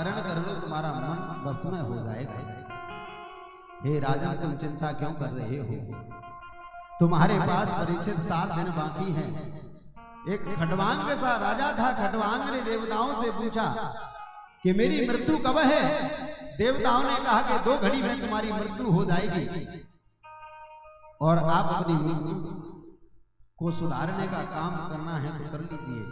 धारण कर लो, तुम्हारा मन बस में हो जाएगा। हे राजन, तुम चिंता क्यों कर रहे हो? तुम्हारे पास परीक्षित 7 दिन बाकी हैं। एक खटवांग सा राजा था। खटवांग ने देवताओं से पूछा कि मेरी मृत्यु कब है? देवताओं ने कहा कि 2 घड़ी में तुम्हारी मृत्यु हो जाएगी और आप अपनी मृत्यु को सुधारने का काम करना है तो कर लीजिए।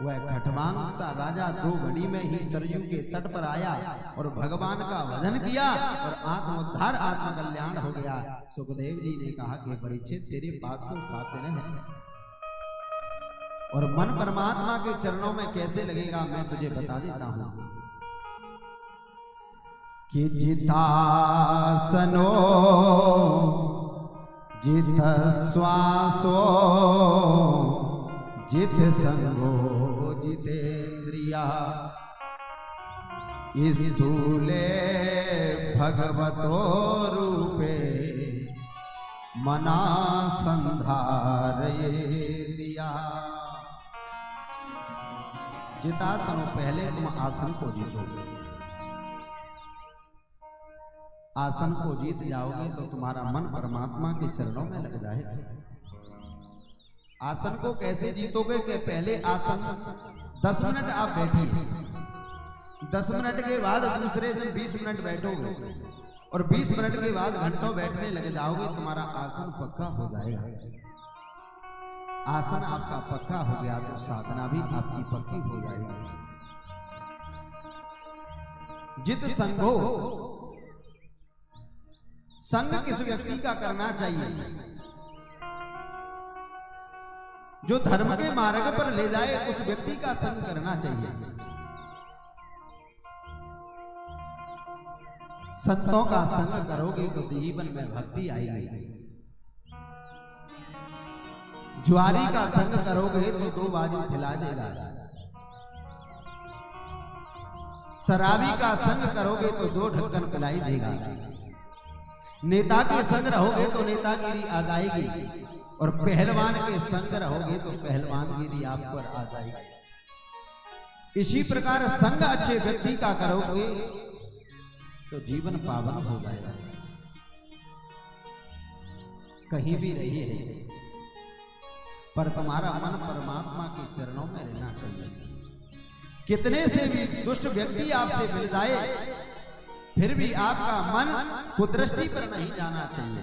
वह खटवांग सा राजा 2 घड़ी में ही सरयू के तट पर आया और भगवान का भजन किया और आत्मोद्धार आत्मकल्याण हो गया। सुखदेव जी ने कहा कि परीक्षित, तेरे बात तो 7 दिन है और मन परमात्मा के चरणों में कैसे लगेगा, मैं तुझे बता देता हूं कि जितासनो जित श्वासो जित संगो जितेन्द्रिया स्थूले भगवतो रूपे मना संधारये दिया। जितासनो, पहले तुम आसन को जीतोगे। आसन को जीत जाओगे तो तुम्हारा मन परमात्मा के चरणों में लग जाएगा। आसन को कैसे जीतोगे कि पहले आसन 10 मिनट आप बैठिए, 10 मिनट के बाद दूसरे दिन 20 मिनट बैठोगे और 20 मिनट के बाद घंटों बैठने लग जाओगे, तुम्हारा आसन पक्का हो जाएगा। आसन आपका पक्का हो गया तो साधना भी आपकी पक्की हो जाएगी। जित संगो, संग किस व्यक्ति का करना चाहिए? जो धर्म के मार्ग पर ले जाए उस व्यक्ति का संग करना चाहिए। संतों का संग करोगे तो जीवन में भक्ति आएगी। जुआरी का संग करोगे तो 2 बाजू खिला देगा। शराबी का संग करोगे तो 2 ढक्कन पिलाई देगा। नेता के संग रहोगे तो नेतागिरी आ जाएगी और पहलवान के संग रहोगे तो पहलवानगिरी आप पर आ जाएगी। इसी प्रकार संग अच्छे व्यक्ति का करोगे तो जीवन पावन हो जाएगा। कहीं भी रहिए पर तुम्हारा मन परमात्मा के चरणों में रहना चाहिए। कितने से भी दुष्ट व्यक्ति आपसे मिल जाए फिर भी आपका मन कुदृष्टि पर नहीं जाना चाहिए।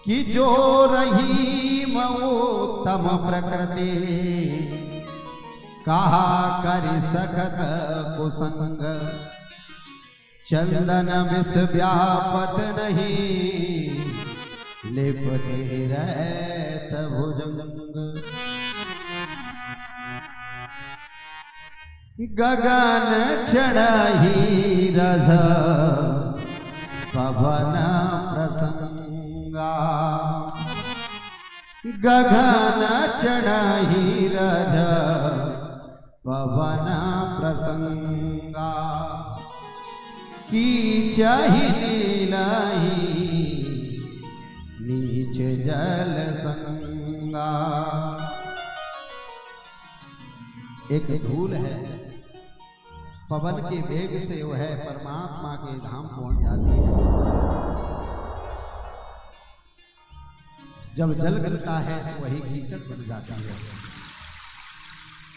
कि जो रही मऊतम प्रकृति कहा कर सकत कुसंग, चंदन विष व्यापत नहीं लिपटे रहत भुजंग। गगन चढ़ही रज पवन प्रसंगा, गगन चढ़ही रज पवन प्रसंगा। कीचहि नीलहि नीच जल संगा। एक धूल है, पवन के वेग से वो है परमात्मा के धाम पहुंच जाती है। जब जल गिरता है वही कीचड़ बन जाता है।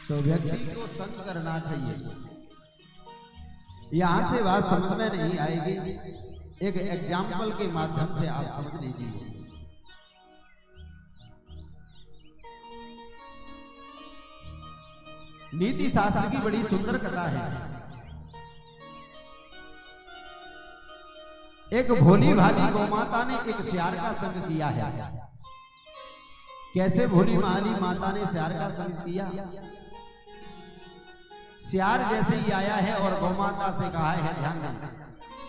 तो व्यक्ति को संग करना चाहिए। यहां से बात समझ में नहीं आएगी, एक एग्जाम्पल के माध्यम से आप समझ लीजिए। नीति शास्त्र की बड़ी सुंदर कथा है। एक भोली भाली गौमाता ने एक सियार का संग किया है। कैसे भोली भाली माता ने सियार का संग किया? सियार जैसे ही आया है और गौमाता से कहा है, ध्यान दें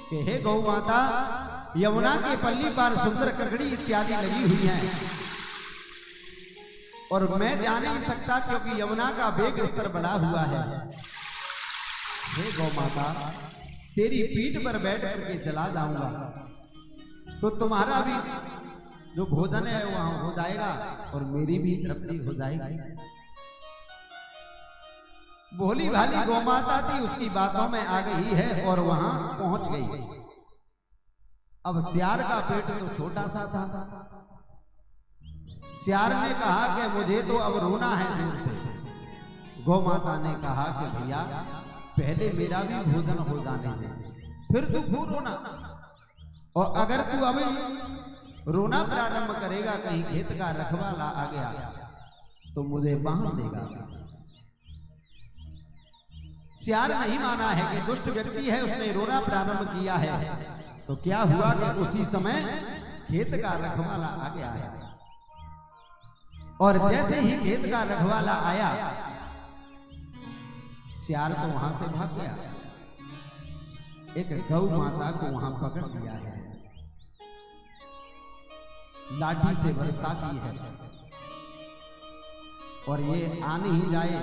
कि हे गौ माता, यमुना के पल्ली पर सुंदर ककड़ी इत्यादि लगी हुई हैं और मैं जा नहीं सकता क्योंकि यमुना का वेग स्तर बढ़ा हुआ है। हे गौ माता, तेरी पीठ पर बैठ करके चला जाऊंगा तो तुम्हारा भी जो भोजन है वहां हो जाएगा और मेरी भी तृप्ति हो जाएगी। भोली भाली गौमाता थी, उसकी बातों में आ गई है और वहां पहुंच गई। अब सियार का पेट तो छोटा सा था। सियार ने कहा कि मुझे तो अब रोना है दूर से। गौमाता ने कहा कि भैया पहले मेरा भी भोजन हो जाने दे, फिर तू खूब रोना, और अगर तू अभी रोना प्रारंभ करेगा, कहीं खेत का रखवाला आ गया तो मुझे बांध देगा। सियार नहीं माना है कि दुष्ट व्यक्ति है, उसने रोना प्रारंभ किया है। तो क्या हुआ कि उसी समय खेत का रखवाला आ गया है, और जैसे ही खेत का रखवाला आया, सियार तो वहां से भाग गया। एक गौ माता को वहां पकड़ लिया है, लाठी से वर्षा की है, और ये आ नहीं जाए,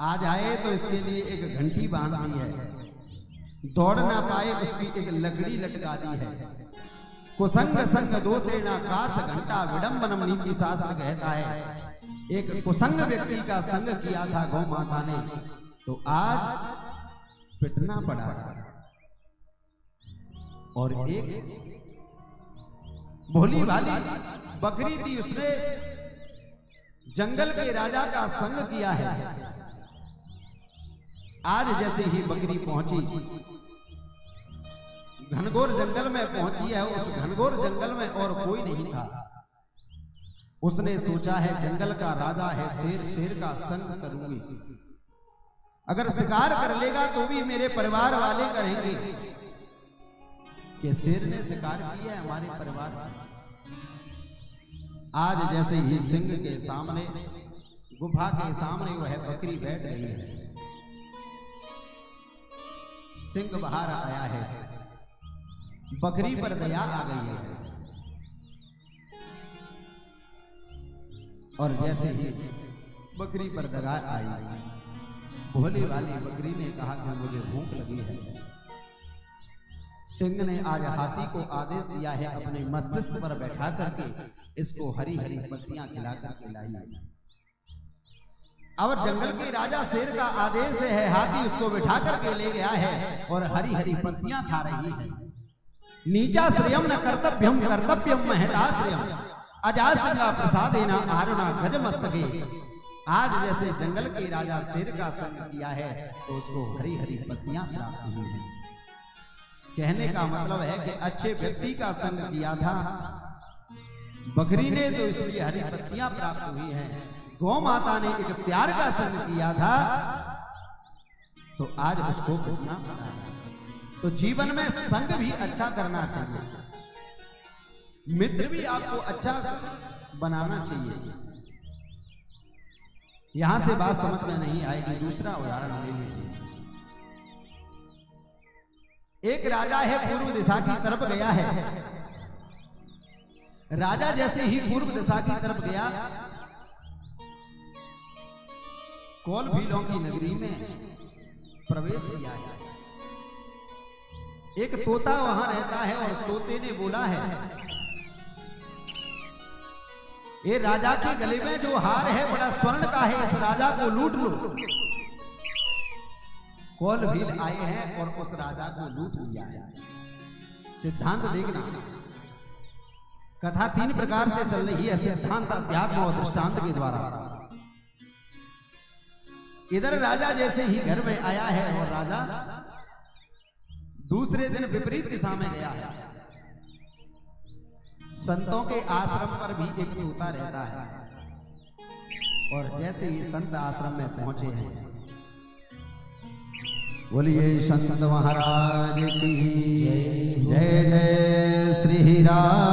आ जाए तो इसके लिए एक घंटी बांध दी है, दौड़ ना पाए उसकी एक लकड़ी लटका दी है। कुसंग संग दोषेणा कास घंटा विडंबनम नीति शास्त्र कहता है। एक कुसंग व्यक्ति का संग किया था गौ माता ने, तो आज पिटना पड़ा। और एक भोली भाली बकरी थी, उसने जंगल के राजा का संग किया है। आज जैसे ही बकरी पहुंची, घनघोर जंगल में पहुंची है, उस घनघोर जंगल में और कोई नहीं था। उसने सोचा है जंगल का राजा है, शेर, शेर का संग करूंगी, अगर शिकार कर लेगा तो भी मेरे परिवार वाले करेंगे कि शेर ने शिकार किया है हमारे परिवार। आज जैसे ही सिंह के सामने, गुफा के सामने वह बकरी बैठ गई है, सिंह बाहर आया है, बकरी पर दया आ गई है, और जैसे ही बकरी पर दया आई, भोली वाली बकरी ने कहा कि मुझे भूख लगी है। सिंह ने आज हाथी को आदेश दिया है अपने मस्तिष्क पर बैठा करके इसको हरी हरी पत्तियां खिला करके लाई। अब जंगल के राजा शेर का आदेश है, हाथी उसको बिठा करके ले गया है और हरी हरी पत्तियां खा रही है। नीचा श्रेयम न कर्तव्यम कर्तव्यम महताश्रयम अजासंगा प्रसादेना आरुणा गजमस्तके। आज जैसे जंगल के राजा शेर का संग किया है तो उसको हरी हरी पत्तियां प्राप्त हुई हैं। कहने का मतलब है कि अच्छे व्यक्ति का संग किया था बकरी ने, तो इसलिए हरी पत्तियां प्राप्त हुई हैं। गौ माता ने एक सियार का संग किया था तो आज उसको भोगना पड़ा। तो जीवन में संग भी अच्छा करना चाहिए, मित्र भी आपको अच्छा बनाना चाहिए। यहां से बात समझ में नहीं आएगी, दूसरा उदाहरण ले लीजिए। एक राजा है, पूर्व दिशा की तरफ गया है। राजा जैसे ही पूर्व दिशा की तरफ गया, कौल भीलों की नगरी में प्रवेश किया है। एक तोता वहां रहता है और तोते ने बोला है, ये राजा के गले में जो हार है बड़ा स्वर्ण का है, इस राजा को लूट लो। कौल भील आए हैं और उस राजा को लूट लिया है। सिद्धांत देखना, कथा तीन प्रकार से चल रही है, सिद्धांत, अध्यात्म और दृष्टांत के द्वारा। इधर राजा जैसे ही घर में आया है और राजा दूसरे दिन विपरीत दिशा में गया है। संतों के आश्रम पर भी एक तोता रहता है, और जैसे ही संत आश्रम में पहुंचे हैं, बोलिए संत महाराज की जय। जय जय श्री राम।